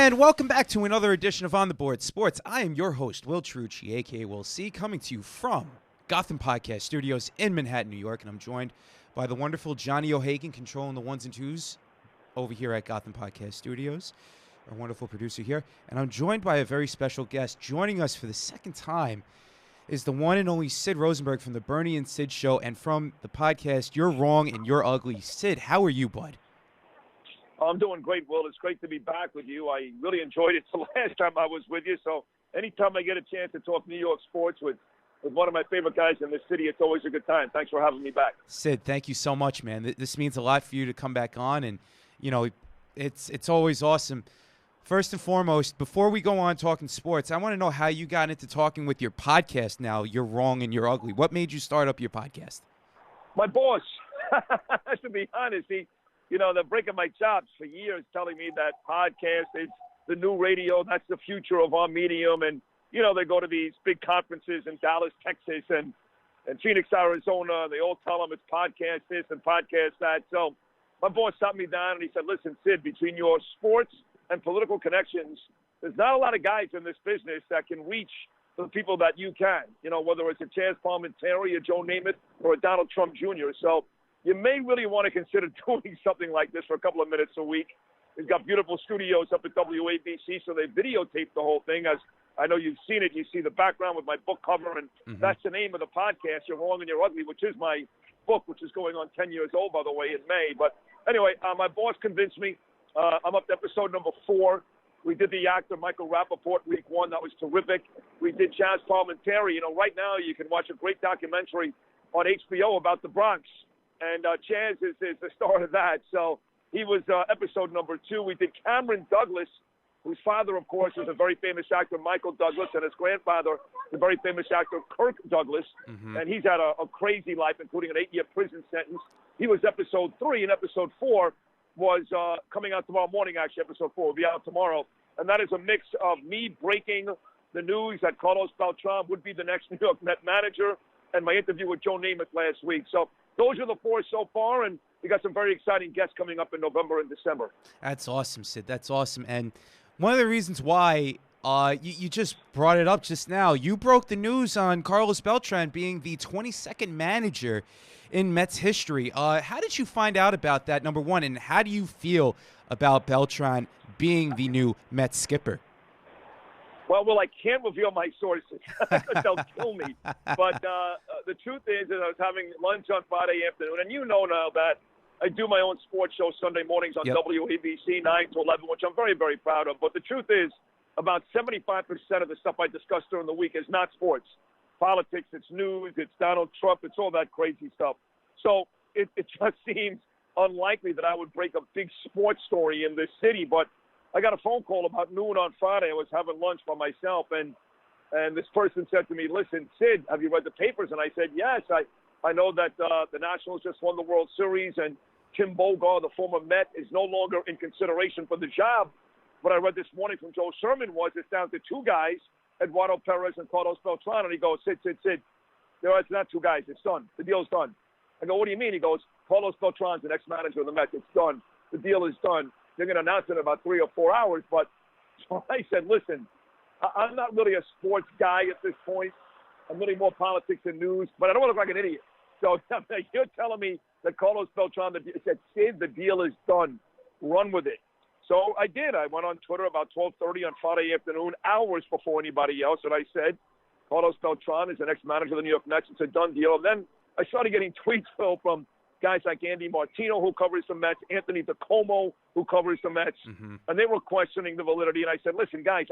And welcome back to another edition of On the Board Sports. I am your host, Will Chiarucci, a.k.a. Will C., coming to you from Gotham Podcast Studios in Manhattan, New York. And I'm joined by the wonderful Johnny O'Hagan, controlling the ones and twos over here at Gotham Podcast Studios, our wonderful producer here. And I'm joined by a very special guest. Joining us for the second time is the one and only Sid Rosenberg from the Bernie and Sid Show and from the podcast You're Wrong and You're Ugly. Sid, how are you, bud? I'm doing great, Will. It's great to be back with you. I really enjoyed it the last time I was with you. So anytime I get a chance to talk New York sports with one of my favorite guys in the city, it's always a good time. Thanks for having me back. Sid, thank you so much, man. This means a lot for you to come back on, and, you know, it's always awesome. First and foremost, before we go on talking sports, I want to know how you got into talking with your podcast now, You're Wrong and You're Ugly. What made you start up your podcast? My boss, to be honest, they're breaking my chops for years, telling me that podcast is the new radio. That's the future of our medium. And, they go to these big conferences in Dallas, Texas, and Phoenix, Arizona. They all tell them it's podcast this and podcast that. So my boss sat me down and he said, listen, Sid, between your sports and political connections, there's not a lot of guys in this business that can reach the people that you can, whether it's a Chaz Palminteri, a Joe Namath, or a Donald Trump Jr. So you may really want to consider doing something like this for a couple of minutes a week. He's got beautiful studios up at WABC, so they videotape the whole thing. As I know you've seen it. You see the background with my book cover, and that's the name of the podcast, You're Wrong and You're Ugly, which is my book, which is going on 10 years old, by the way, in May. But anyway, my boss convinced me. I'm up to episode number 4. We did the actor Michael Rappaport week 1. That was terrific. We did Chaz Palminteri. Right now you can watch a great documentary on HBO about the Bronx. And Chaz is the star of that. So he was episode number 2. We did Cameron Douglas, whose father, of course, is a very famous actor, Michael Douglas, and his grandfather, the very famous actor, Kirk Douglas. And he's had a crazy life, including an 8-year prison sentence. He was episode 3, and episode 4 was coming out tomorrow morning, actually. Episode 4 will be out tomorrow. And that is a mix of me breaking the news that Carlos Beltran would be the next New York Met manager and my interview with Joe Namath last week. So those are the 4 so far, and we got some very exciting guests coming up in November and December. That's awesome, Sid. That's awesome. And one of the reasons why you just brought it up just now, you broke the news on Carlos Beltran being the 22nd manager in Mets history. How did you find out about that, number one, and how do you feel about Beltran being the new Mets skipper? Well, I can't reveal my sources because they'll kill me. But the truth is that I was having lunch on Friday afternoon, and now that I do my own sports show Sunday mornings on WABC 9 to 11, which I'm very, very proud of. But the truth is about 75% of the stuff I discuss during the week is not sports. Politics, it's news, it's Donald Trump, it's all that crazy stuff. So it just seems unlikely that I would break a big sports story in this city. But I got a phone call about noon on Friday. I was having lunch by myself, and this person said to me, listen, Sid, have you read the papers? And I said, yes. I know that the Nationals just won the World Series, and Tim Bogar, the former Met, is no longer in consideration for the job. What I read this morning from Joe Sherman was it's down to 2 guys, Eduardo Perez and Carlos Beltran. And he goes, Sid, it's not 2 guys. It's done. The deal's done. I go, what do you mean? He goes, Carlos Beltran's the next manager of the Mets. It's done. The deal is done. They're going to announce it in about 3 or 4 hours. But so I said, listen, I'm not really a sports guy at this point. I'm really more politics and news, but I don't want to look like an idiot. So you're telling me that Carlos Beltran said, Sid, the deal is done. Run with it. So I did. I went on Twitter about 12:30 on Friday afternoon, hours before anybody else, and I said, Carlos Beltran is the next manager of the New York Mets. It's a done deal. And then I started getting tweets, Phil, from guys like Andy Martino, who covers the Mets, Anthony DiComo, who covers the Mets, and they were questioning the validity. And I said, listen, guys,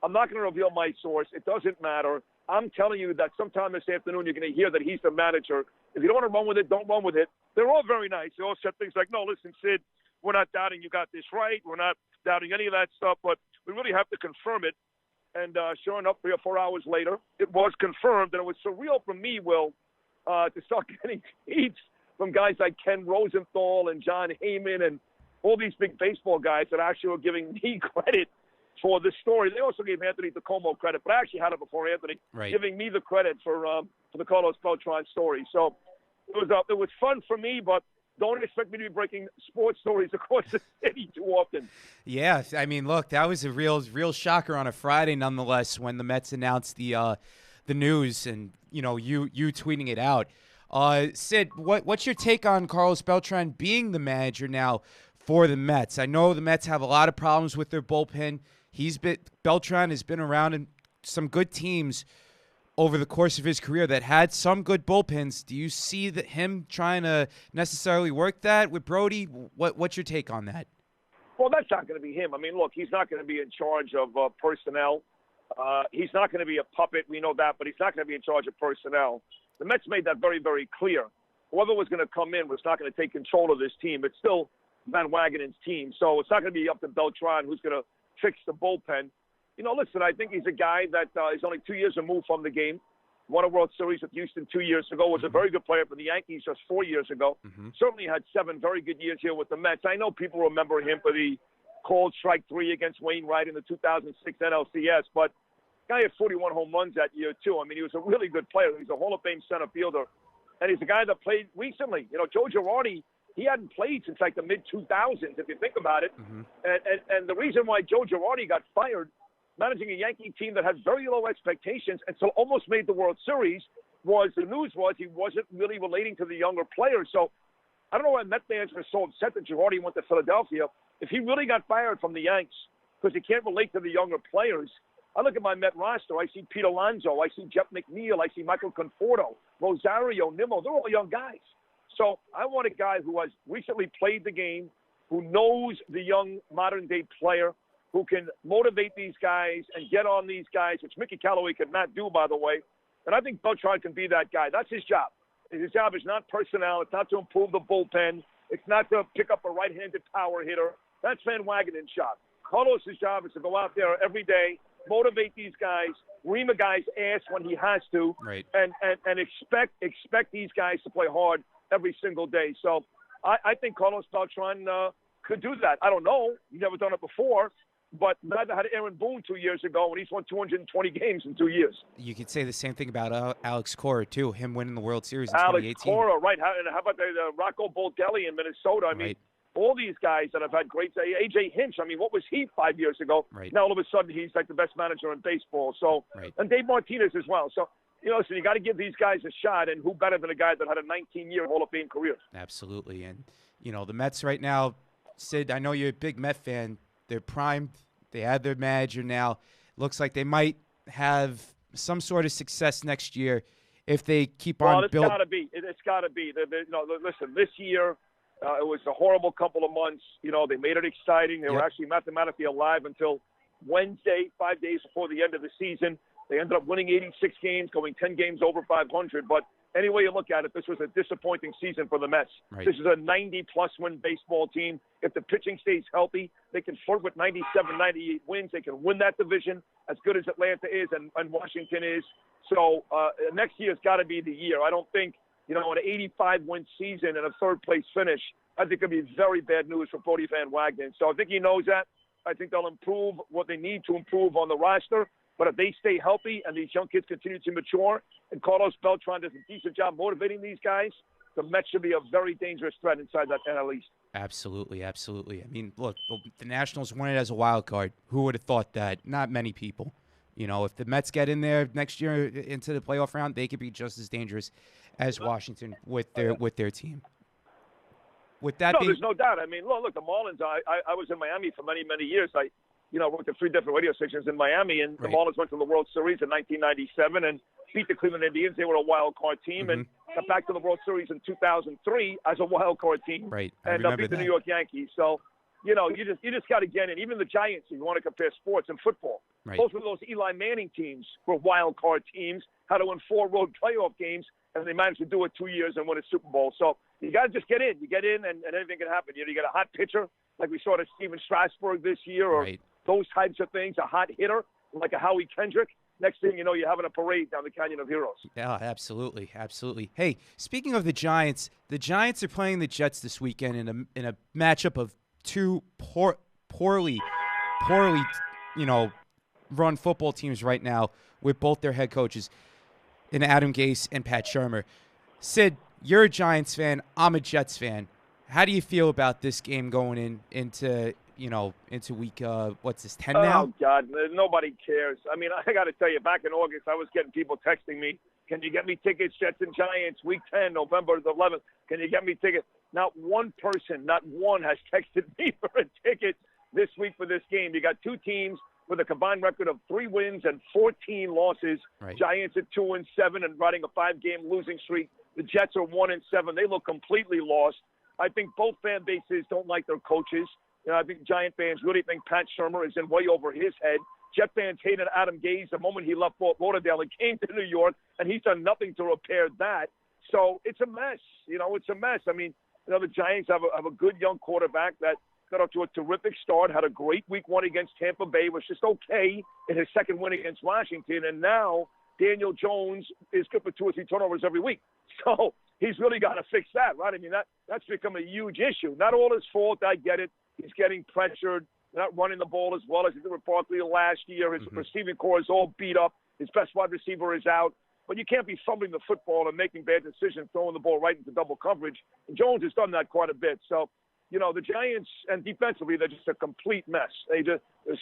I'm not going to reveal my source. It doesn't matter. I'm telling you that sometime this afternoon you're going to hear that he's the manager. If you don't want to run with it, don't run with it. They're all very nice. They all said things like, no, listen, Sid, we're not doubting you got this right. We're not doubting any of that stuff, but we really have to confirm it. And sure enough, 3 or 4 hours later, it was confirmed. And it was surreal for me, Will, to start getting tweets from guys like Ken Rosenthal and John Heyman and all these big baseball guys that actually were giving me credit for the story. They also gave Anthony DiComo credit, but I actually had it before Anthony, giving me the credit for the Carlos Beltran story. So it was fun for me, but don't expect me to be breaking sports stories across the city too often. Yeah, I mean, look, that was a real shocker on a Friday, nonetheless, when the Mets announced the news, and you tweeting it out. Sid, what's your take on Carlos Beltran being the manager now for the Mets? I know the Mets have a lot of problems with their bullpen. Beltran has been around in some good teams over the course of his career that had some good bullpens. Do you see him trying to necessarily work that with Brody? What's your take on that? Well, that's not going to be him. I mean, look, he's not going to be in charge of personnel. He's not going to be a puppet. We know that, but he's not going to be in charge of personnel. The Mets made that very, very clear. Whoever was going to come in was not going to take control of this team. It's still Van Wagenen's team. So it's not going to be up to Beltran who's going to fix the bullpen. Listen, I think he's a guy that is only 2 years removed from the game. Won a World Series with Houston 2 years ago. Was a very good player for the Yankees just 4 years ago. Certainly had 7 very good years here with the Mets. I know people remember him for the cold strike 3 against Wainwright in the 2006 NLCS, but guy had 41 home runs that year, too. I mean, he was a really good player. He's a Hall of Fame center fielder. And he's a guy that played recently. Joe Girardi, he hadn't played since like the mid-2000s, if you think about it. And the reason why Joe Girardi got fired, managing a Yankee team that had very low expectations and so almost made the World Series, the news was he wasn't really relating to the younger players. So I don't know why Met fans were so upset that Girardi went to Philadelphia. If he really got fired from the Yanks because he can't relate to the younger players, I look at my Met roster. I see Pete Alonso. I see Jeff McNeil. I see Michael Conforto, Rosario, Nimmo. They're all young guys. So I want a guy who has recently played the game, who knows the young modern-day player, who can motivate these guys and get on these guys, which Mickey Callaway could not do, by the way. And I think Beltran can be that guy. That's his job. His job is not personnel. It's not to improve the bullpen. It's not to pick up a right-handed power hitter. That's Van Wagenen's job. Carlos' job is to go out there every day, motivate these guys, ream a guy's ass when he has to, right, and expect these guys to play hard every single day. So I think Carlos Beltran could do that. I don't know. He's never done it before, but neither had Aaron Boone 2 years ago, and he's won 220 games in 2 years. You could say the same thing about Alex Cora, too, him winning the World Series in Alex 2018. Cora, right. How about the Rocco Baldelli in Minnesota? I mean, all these guys that have had great – A.J. Hinch, I mean, what was he 5 years ago? Right. Now all of a sudden he's like the best manager in baseball. So, and Dave Martinez as well. So, listen, you got to give these guys a shot, and who better than a guy that had a 19-year Hall of Fame career? Absolutely. And, the Mets right now, Sid, I know you're a big Met fan. They're primed. They had their manager now. Looks like they might have some sort of success next year if they keep on building. Well, it's got to be. Listen, this year it was a horrible couple of months. They made it exciting. They were actually mathematically alive until Wednesday, 5 days before the end of the season. They ended up winning 86 games, going 10 games over 500. But any way you look at it, this was a disappointing season for the Mets. Right. This is a 90-plus win baseball team. If the pitching stays healthy, they can flirt with 97, 98 wins. They can win that division as good as Atlanta is and Washington is. So next year's got to be the year. I don't think, an 85-win season and a third-place finish, I think it'll be very bad news for Brody Van Wagenen. So I think he knows that. I think they'll improve what they need to improve on the roster. But if they stay healthy and these young kids continue to mature and Carlos Beltran does a decent job motivating these guys, the Mets should be a very dangerous threat inside that NL East. Absolutely, absolutely. I mean, look, the Nationals won it as a wild card. Who would have thought that? Not many people. If the Mets get in there next year into the playoff round, they could be just as dangerous as Washington with their team. With that there's no doubt. I mean, look, the Marlins, I was in Miami for many, many years. I worked at 3 different radio stations in Miami, and the Marlins went to the World Series in 1997 and beat the Cleveland Indians. They were a wild card team and got back to the World Series in 2003 as a wild card team. Right. And beat the New York Yankees. So, you just got to get in. Even the Giants, if you want to compare sports and football. Right. Both of those Eli Manning teams were wild card teams, had to win 4 road playoff games, and they managed to do it 2 years and win a Super Bowl. So you got to just get in. You get in, and anything can happen. You get a hot pitcher, like we saw to Steven Strasburg this year, or those types of things, a hot hitter, like a Howie Kendrick. Next thing you know, you're having a parade down the Canyon of Heroes. Yeah, absolutely, absolutely. Hey, speaking of the Giants are playing the Jets this weekend in a matchup of two poorly, run football teams right now with both their head coaches in Adam Gase and Pat Shermer. Sid, you're a Giants fan. I'm a Jets fan. How do you feel about this game going into week, what's this, 10 now? Oh, God, nobody cares. I mean, I got to tell you, back in August, I was getting people texting me, can you get me tickets, Jets and Giants, week 10, November the 11th? Can you get me tickets? Not one person, not one has texted me for a ticket this week for this game. You got two teams with a combined record of 3 wins and 14 losses. Right. Giants at 2-7 and riding a 5-game losing streak. The Jets are 1-7. They look completely lost. I think both fan bases don't like their coaches. I think Giant fans really think Pat Shurmur is in way over his head. Jet fans hated Adam Gase the moment he left Fort Lauderdale and came to New York, and he's done nothing to repair that. So it's a mess. It's a mess. I mean, the Giants have a good young quarterback that got off to a terrific start, had a great week 1 against Tampa Bay, was just okay in his second win against Washington, and now Daniel Jones is good for 2 or 3 turnovers every week. So he's really got to fix that, right? I mean, that's become a huge issue. Not all his fault, I get it. He's getting pressured, not running the ball as well as he did with Barkley last year. His receiving core is all beat up. His best wide receiver is out. But you can't be fumbling the football and making bad decisions, throwing the ball right into double coverage. And Jones has done that quite a bit. So, the Giants, and defensively, they're just a complete mess. Their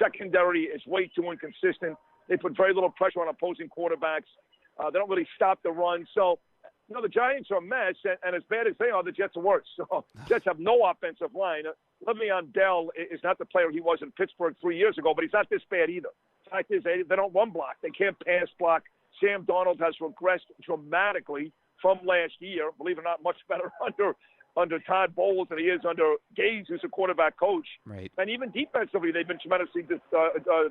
secondary is way too inconsistent. They put very little pressure on opposing quarterbacks. They don't really stop the run. So, the Giants are a mess, and as bad as they are, the Jets are worse. So, Jets have no offensive line. Le'Veon Bell is not the player he was in Pittsburgh 3 years ago, but he's not this bad either. The fact is, they don't run block. They can't pass block. Sam Darnold has regressed dramatically from last year. Believe it or not, much better under Todd Bowles than he is under Gase, who's a quarterback coach. Right. And even defensively, they've been tremendously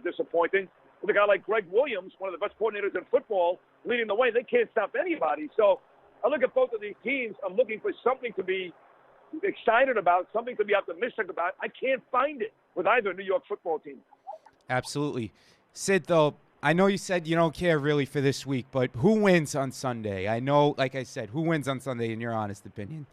disappointing. With a guy like Greg Williams, one of the best coordinators in football, leading the way, they can't stop anybody. So I look at both of these teams. I'm looking for something to be excited about, something to be optimistic about. I can't find it with either New York football team. Absolutely. Sid, though, I know you said you don't care really for this week, but who wins on Sunday? I know, like I said, who wins on Sunday in your honest opinion?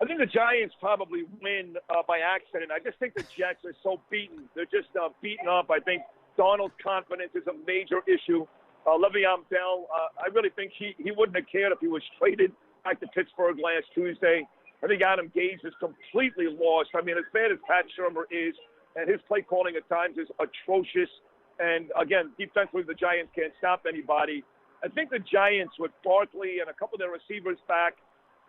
I think the Giants probably win by accident. I just think the Jets are so beaten. They're just beaten up. I think Donald's confidence is a major issue. Le'Veon Bell, I really think he wouldn't have cared if he was traded back to Pittsburgh last Tuesday. I think Adam Gase is completely lost. I mean, as bad as Pat Shurmur is, and his play calling at times is atrocious. And, again, defensively, the Giants can't stop anybody. I think the Giants, with Barkley and a couple of their receivers back,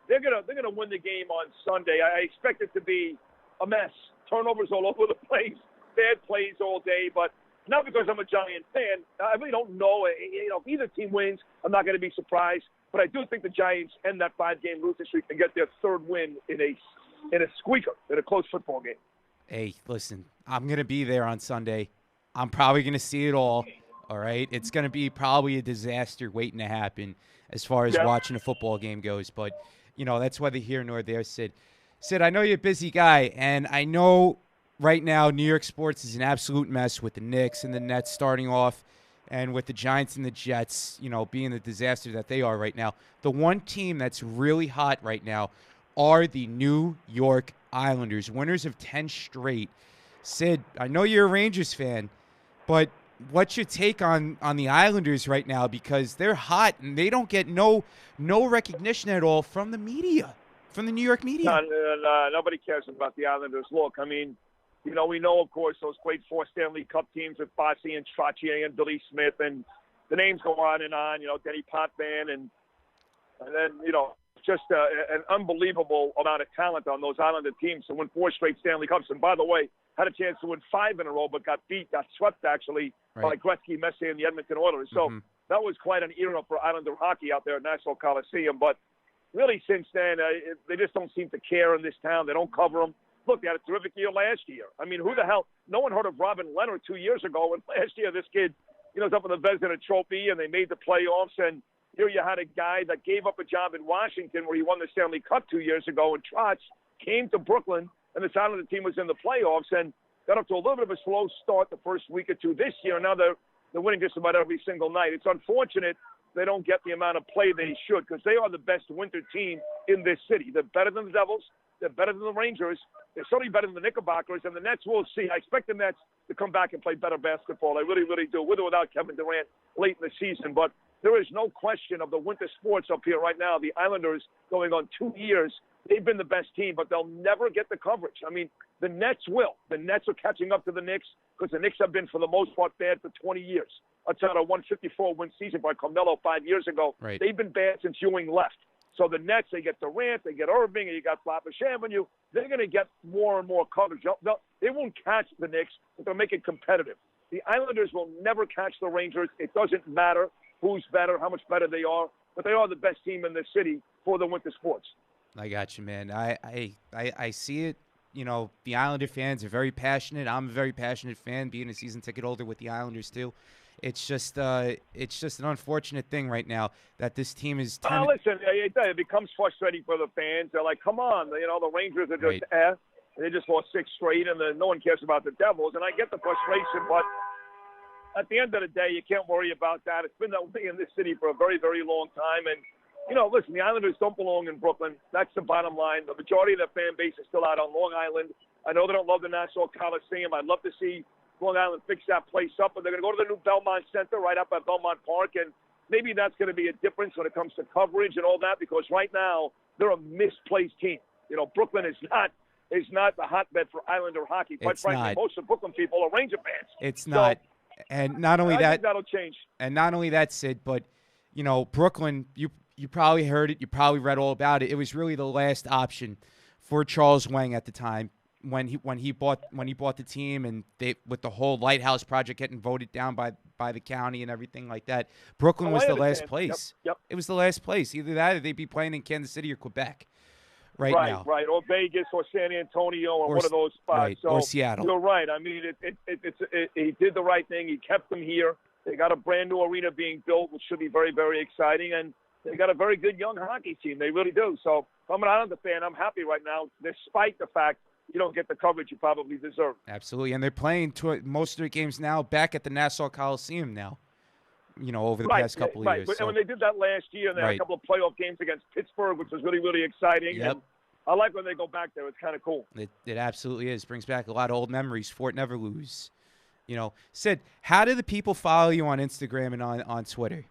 they're gonna win the game on Sunday. I expect it to be a mess. Turnovers all over the place, bad plays all day, but not because I'm a Giant fan. I really don't know. If either team wins, I'm not going to be surprised. But I do think the Giants end that 5-game losing streak and get their 3rd win in a squeaker, in a close football game. Hey, listen, I'm going to be there on Sunday. I'm probably going to see it all right? It's going to be probably a disaster waiting to happen as far as watching a football game goes. But, that's whether here nor there, Sid. Sid, I know you're a busy guy, and I know right now New York sports is an absolute mess with the Knicks and the Nets starting off and with the Giants and the Jets, being the disaster that they are right now. The one team that's really hot right now are the New York Islanders, winners of 10 straight. Sid, I know you're a Rangers fan, but what's your take on the Islanders right now? Because they're hot and they don't get no recognition at all from the media, from the New York media. Nobody cares about the Islanders. Look, I mean, we know, of course, those great 4 Stanley Cup teams with Bossy and Trottier and Billy Smith, and the names go on, Denny Potvin, and then, just an unbelievable amount of talent on those Islander teams to win 4 straight Stanley Cups. And by the way, had a chance to win 5 in a row, but got swept actually by Gretzky, Messier, and the Edmonton Oilers. So that was quite an era for Islander hockey out there at Nassau Coliseum. But really, since then, they just don't seem to care in this town. They don't cover them. Look, they had a terrific year last year. I mean, who the hell? No one heard of Robin Leonard 2 years ago. And last year, this kid, was up in the Vezina Trophy, and they made the playoffs. And here you had a guy that gave up a job in Washington where he won the Stanley Cup 2 years ago, and Trotz came to Brooklyn, and the Islander team was in the playoffs and got up to a little bit of a slow start the first week or two this year. Now they're winning just about every single night. It's unfortunate they don't get the amount of play they should, because they are the best winter team in this city. They're better than the Devils. They're better than the Rangers. They're certainly better than the Knickerbockers, and the Nets, we'll see. I expect the Nets to come back and play better basketball. I really, really do, with or without Kevin Durant late in the season. But there is no question of the winter sports up here right now. The Islanders going on 2 years they've been the best team, but they'll never get the coverage. I mean, the Nets will. The Nets are catching up to the Knicks because the Knicks have been, for the most part, bad for 20 years. Outside a 154-win season by Carmelo 5 years ago, right. They've been bad since Ewing left. So the Nets, they get Durant, they get Irving, and you got Flopper Shaman. They're going to get more and more coverage. They won't catch the Knicks, but they'll make it competitive. The Islanders will never catch the Rangers. It doesn't matter who's better, how much better they are, but they are the best team in the city for the winter sports. I got you, man. I see it. You know, the Islander fans are very passionate. I'm a very passionate fan, being a season ticket holder with the Islanders too. It's just an unfortunate thing right now that this team is. Listen, it becomes frustrating for the fans. They're like, "Come on, the Rangers are just right. They just lost 6 straight, and no one cares about the Devils." And I get the frustration, but at the end of the day, you can't worry about that. It's been that way in this city for a very, very long time. And listen, the Islanders don't belong in Brooklyn. That's the bottom line. The majority of their fan base is still out on Long Island. I know they don't love the Nassau Coliseum. I'd love to see Long Island fix that place up, but they're going to go to the new Belmont Center right up at Belmont Park, and maybe that's going to be a difference when it comes to coverage and all that, because right now they're a misplaced team. Brooklyn is not the hotbed for Islander hockey. Quite frankly, most of Brooklyn people are Ranger fans. It's not. And not only that, I think that'll change. And not only that, Sid, but Brooklyn, you probably heard it, you probably read all about it. It was really the last option for Charles Wang at the time when he bought the team, and with the whole Lighthouse project getting voted down by the county and everything like that. Brooklyn was the last place. Yep. It was the last place. Either that or they'd be playing in Kansas City or Quebec right now. Right, or Vegas or San Antonio or one of those spots. Right, so or Seattle. You're right. I mean, he did the right thing. He kept them here. They got a brand new arena being built, which should be very, very exciting. And they got a very good young hockey team. They really do. So if I'm an Islander fan, I'm happy right now, despite the fact you don't get the coverage you probably deserve. Absolutely. And they're playing most of their games now back at the Nassau Coliseum now, over the past couple of years. And when they did that last year, and they had a couple of playoff games against Pittsburgh, which was really, really exciting. Yep. And I like when they go back there. It's kind of cool. It absolutely is. Brings back a lot of old memories. Fort Never Lose. Sid, how do the people follow you on Instagram and on Twitter?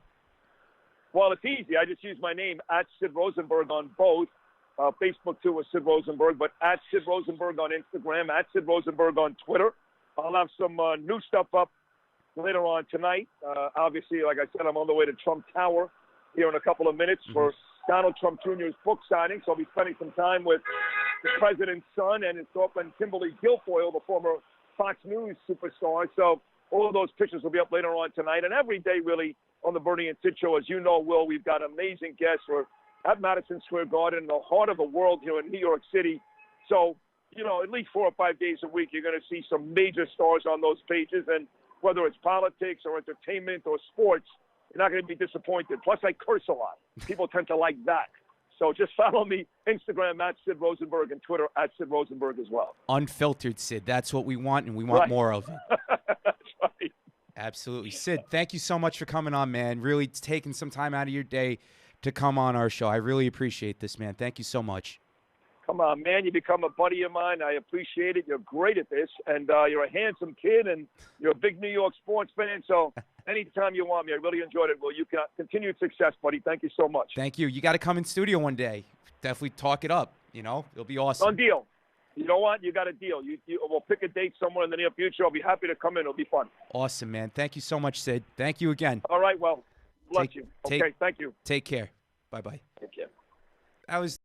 Well, it's easy. I just use my name, @Sid Rosenberg, on both. Facebook, too, is Sid Rosenberg, but @Sid Rosenberg on Instagram, @Sid Rosenberg on Twitter. I'll have some new stuff up later on tonight. Obviously, like I said, I'm on the way to Trump Tower here in a couple of minutes for Donald Trump Jr.'s book signing, so I'll be spending some time with the president's son and his girlfriend, Kimberly Guilfoyle, the former Fox News superstar. So all of those pictures will be up later on tonight. And every day, really, on the Bernie and Sid Show, as you know, Will, we've got amazing guests. We're at Madison Square Garden, in the heart of the world here in New York City. So, at least 4 or 5 days a week, you're going to see some major stars on those pages. And whether it's politics or entertainment or sports, you're not going to be disappointed. Plus, I curse a lot. People tend to like that. So just follow me, Instagram, @Sid Rosenberg, and Twitter, @Sid Rosenberg as well. Unfiltered, Sid. That's what we want, and we want more of it. That's right. Absolutely. Sid, thank you so much for coming on, man. Really taking some time out of your day to come on our show. I really appreciate this, man. Thank you so much. Come on, man. You become a buddy of mine. I appreciate it. You're great at this, and you're a handsome kid, and you're a big New York sports fan. So anytime you want me, I really enjoyed it. Well, you can continued success, buddy. Thank you so much. Thank you. You got to come in studio one day. Definitely talk it up. It'll be awesome. Done deal. You know what? You got a deal. We'll pick a date somewhere in the near future. I'll be happy to come in. It'll be fun. Awesome, man. Thank you so much, Sid. Thank you again. All right. Well, bless you. Okay. Thank you. Take care. Bye-bye. Take care. That was